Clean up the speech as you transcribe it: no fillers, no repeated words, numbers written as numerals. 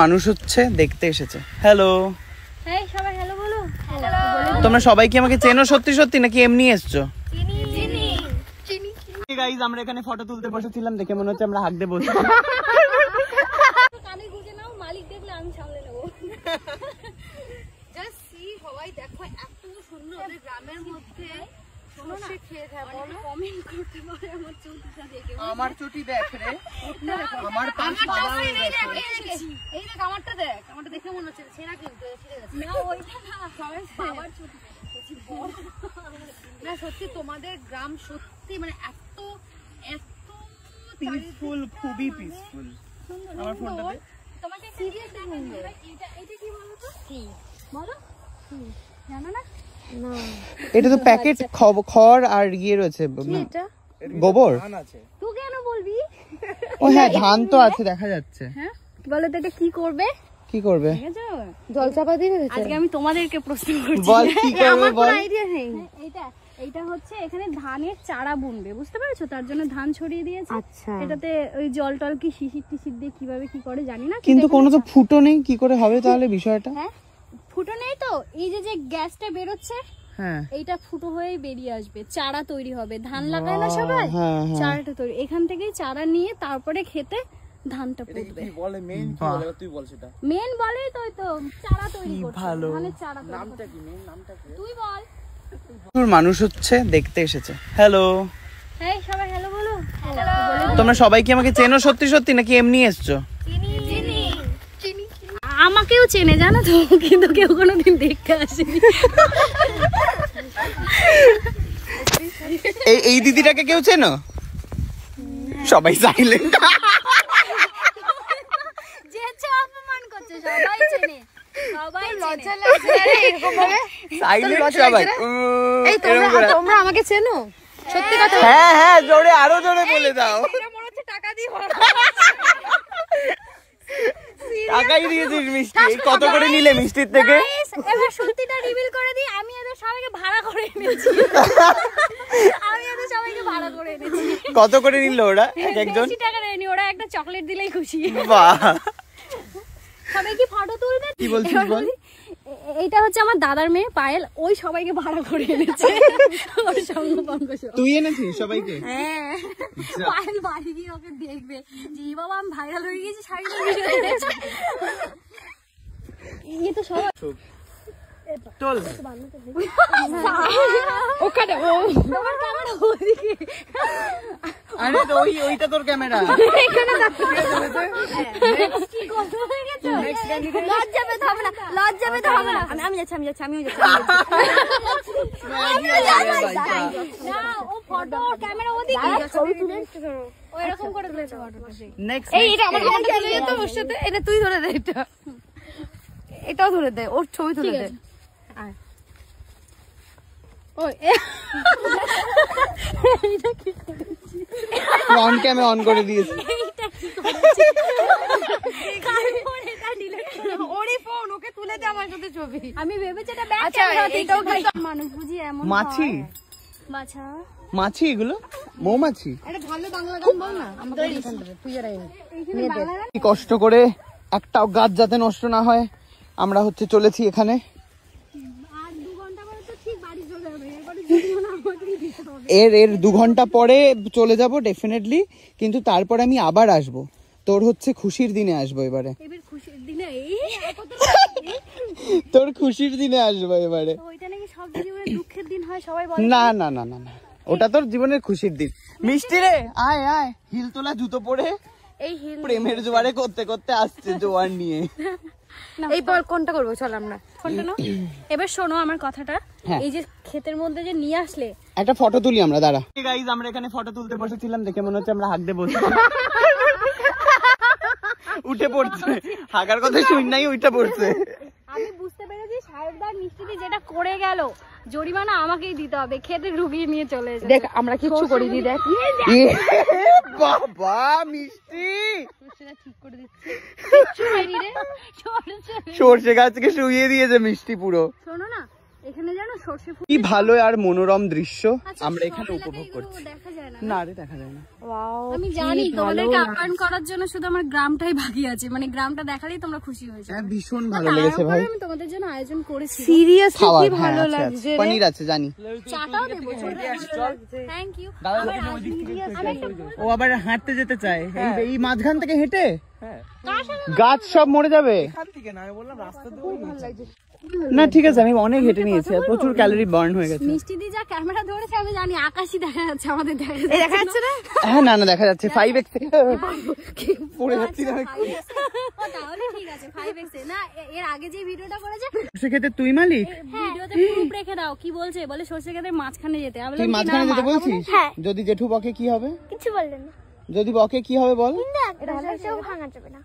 মানুষ হচ্ছে দেখতে এসেছে। হ্যালো, এই সবাই হ্যালো বলো। তোমরা সবাই কি আমাকে চেনো সত্যি সত্যি নাকি এমনি এসছো? চিনি চিনি চিনি। গাইস আমরা এখানে ফটো তুলতে বসেছিলাম, দেখে মনে হচ্ছে আমরা হাঁক দিয়ে বসছি। কানে গুজে নাও, মালিক দেখলে আমি সামলে নেব। জাস্ট সি, সবাই দেখো এত সুন্দর ওদের গ্রামের মধ্যে সরষে খেয়ে থাকে। বলো কমেন্ট করতে পারে আমার চুলটা দেখে। আমার চুটি দেখ রে, আমার পাশ বাবা এই দেখ আমারটা দেখ, আমারটা দেখে মনে হচ্ছে ছেঁড়া কিন্তু ছিঁড়ে গেছে। না ওইটা না, সবাই বাবার চুল না সত্যি তোমাদের গ্রাম সত্যি মানে এত এত পিসফুল, খুবই পিসফুল। আমার ফোনটা দে। তোমাকে সিরিয়াসলি বলবো, এটা কি বলো তো? কি বলো? জানো না? না এটা তো প্যাকেট খড় আর ইয়ে রয়েছে, এটা গোবর। তুই কেন বলবি? ও হ্যাঁ, ধান তো আছে দেখা যাচ্ছে। হ্যাঁ বলো তো এটা কি করবে? কি করবে? বুঝেছো? জল চাপা দিয়ে আজকে আমি তোমাদেরকে প্রশ্ন করছি। বল কি করবে আমার বল। কোনো আইডিয়া নেই। এইটা হচ্ছে এখানে ধানের চারা বুনবে, বুঝতে পেরেছো? তার জন্য ধান ছড়িয়ে দিয়েছে। আচ্ছা এটাতে ওই জল টল কি শিশির টিশির দিয়ে কিভাবে কি করে জানি না, কিন্তু কোনো তো ফুটো নেই, কি করে হবে তাহলে বিষয়টা? হ্যাঁ ফুটো নেই তো, এই যে গ্যাসটা বেরোচ্ছে হ্যাঁ এইটা ফুটো হয়ে বেরিয়ে আসবে, চারা তৈরি হবে। ধান লাগায় না সবাই, হ্যাঁ, হ্যাঁ। চারাটা তৈরি এখান থেকেই চারা নিয়ে তারপরে খেতে ধানটা পুঁতবে। মেন বলেই তো ওই তো চারা তৈরি করছে, ধানের চারা তৈরি করছে। তুই বল। মানুষ হচ্ছে দেখতে এসেছে। হ্যালো, এই সবাই হ্যালো বলো। তোমরা সবাই কি আমাকে চেনো সত্যি সত্যি নাকি এমনি এসছো? আমাকেও চেনে জানো তো, কিন্তু কেউ কোনোদিন দেখতে আসেনি। এই দিদিটাকে কেউ চেনো? সবাই সাইলেন্ট। যে অপমান করছে সবাই চেনে, সবাই লজ্জা চেনে। লাগছে এরকম ভাবে। সাইলেন্ট সবাই। এই তোমরা আমাকে চেনো? সত্যি কথা হ্যাঁ হ্যাঁ, জোরে আরো জোরে বলে দাও। এটা মনে হচ্ছে টাকা দিয়ে টাকাই দিয়েছিস মিষ্টি? কত করে নিলে মিষ্টির থেকে? Guys, এবার সত্যিটা রিভিল করে দিই, আমি এদের সবাইকে ভাড়া করে এনেছি। আমি এদের সবাইকে ভাড়া করে এনেছি। কত করে নিল ওরা এক একজন? বেশি টাকা নেয়নি, ওরা একটা চকলেট দিলেই খুশি। বাহ, সবাই কি ফটো তুলবে? কি বলছিস বল। এইটা হচ্ছে আমার দাদার মেয়ে পায়েল, ওই সবাইকে ভাড়া করে এনেছে। ওর সঙ্গ পঙ্গ সব। তুই এনেছিস সবাইকে? হ্যাঁ, পায়েল বাড়ি গিয়ে ওকে দেখবে যে বাবা আমি ভাইরাল হয়ে গেছি শাড়ি পরে। এই তো সবাই চল ওখানে তোমার ক্যামেরা ওদিকে। আরে তো ওইটা তোর ক্যামেরা। কি কথা হয়ে গেছে? লজ্জা পেতে হবে না, লজ্জা পেতে হবে না। আমি যাচ্ছি, আমিও যাচ্ছি। না, ও ফটো ওর ক্যামেরা ওদিকে। ছবি তুলে ও এরকম করে তুলেছে ফটোটা। নেক্সট এই এটা আমার ক্যামেরা তুলে দে তো ওর সাথে। এটা তুই ধরে দে, এটাও ধরে দে, ওর ছবি তুলে দে। অন ক্যামে অন করে দিয়েছি। ওরই ফোন, ওকে তুলে দে আমার সাথে ছবি। আমি ভেবেছি এটা ব্যাক আচ্ছা, ক্যামেরা। এটাও মানুষ বুঝি এমন মাছি বাছা। মাছি এগুলো মৌমাছি। একটা ভালো বাংলা গান বল না আমাকে, তুই আর এইখানে বাংলা গান। কি কষ্ট করে একটাও গাছ যাতে নষ্ট না হয় আমরা চলেছি এখানে। আর 2 ঘন্টা পরে তো ঠিক বাড়ি চলে যাবে, এরপরে জীবন আমাকেই দিতে হবে। এর 2 ঘন্টা পরে চলে যাব ডেফিনেটলি, কিন্তু তারপর আমি আবার আসব। তোর খুশির দিনে আসবো এবারে। এবার খুশির দিনে এই তোর খুশির দিনে আসবো এবারে। তো ওইটা নাকি সব জীবনের দুঃখের দিন হয় সবাই বলে। না না না না না, ওটা তোর জীবনের খুশির দিন। মিষ্টি রে, আয় আয়। হিল তোলা জুতো পরে এই হিল প্রেমের জোয়ারে করতে করতে আসছে জোয়ার নিয়ে। এই বল কোনটা করবো, চল আমরা ফোনটা নাও। এবার শোনো আমার কথাটা। হ্যাঁ। এই যে ক্ষেতের মধ্যে যে নিয়ে আসলে, একটা ফটো তুলি আমরা, দাঁড়া। গাইস আমরা এখানে ফটো তুলতে বসেছিলাম, দেখে মনে হচ্ছে আমরা হাঁক দিয়ে বসছি। উঠে পড়ছে, হাঁকার কথা শুন নাই, উঠে পড়ছে। আমি বুঝতে পেরেছি সাহেবদার মিষ্টিটি যেটা করে গেল জরিমানা আমাকেই দিতে হবে, খেতে ঢুকিয়ে নিয়ে চলে এসেছে। দেখ আমরা কিচ্ছু করিনি, দেখ বাবা মিষ্টি ঠিক করে দিচ্ছি। সর্ষে গাছকে শুইয়ে দিয়েছে মিষ্টি পুরো। শোনো না, এখানে জানো সর্ষে ফুল কি ভালো আর মনোরম দৃশ্য আচ্ছা, আমরা এখানে সব উপভোগ এলাকায় করছি। এগুলো দেখা যায় যায় না। না রে দেখা যায় না। আমি জানি তোমাদেরকে আপ্যায়ন করার জন্য শুধু আমার গ্রামটাই বাকি আছে, মানে গ্রামটা দেখালেই তোমরা খুশি হয়ে যাবে। হ্যাঁ ভীষণ ভালো লেগেছে ভাই। আমি তোমাদের জন্য আয়োজন করেছি। সিরিয়াসলি খাওয়ার কি ভালো হ্যাঁ, লাগছে রে। পনির আছে জানি। চাটাও দেবো, থ্যাংক ইউ। ও আবার হাঁটতে যেতে চায় এই মাঝখান থেকে হেঁটে, গাছ সব মরে যাবে না। ঠিক আছে আমি অনেক হেঁটে নিয়েছি আর প্রচুর ক্যালোরি বার্ন হয়ে গেছে। মিষ্টি দি যা ক্যামেরা ধরেছে আমি জানি, আকাশই দেখা যাচ্ছে, আমাদের দেখা দেখা যাচ্ছে না? হ্যাঁ না না দেখা যাচ্ছে 5x থেকে পড়ে যাচ্ছি না। তাহলে ঠিক আছে 5x না। এর আগে যে ভিডিওটা করেছে সে খেতে তুই মালিক, ভিডিওতে প্রুফ রেখে দাও। কি বলছে বলে সরষে খেতে মাঝখানে যেতে। আমি তুই বললাম কি, মাঝখানে না, যেতে মাখাবো বলছিস? না। যদি জেঠু বকে কি হবে? কিছু বললেন না। যদি বকে কি হবে বল? এটা ভাঙা যাবে না।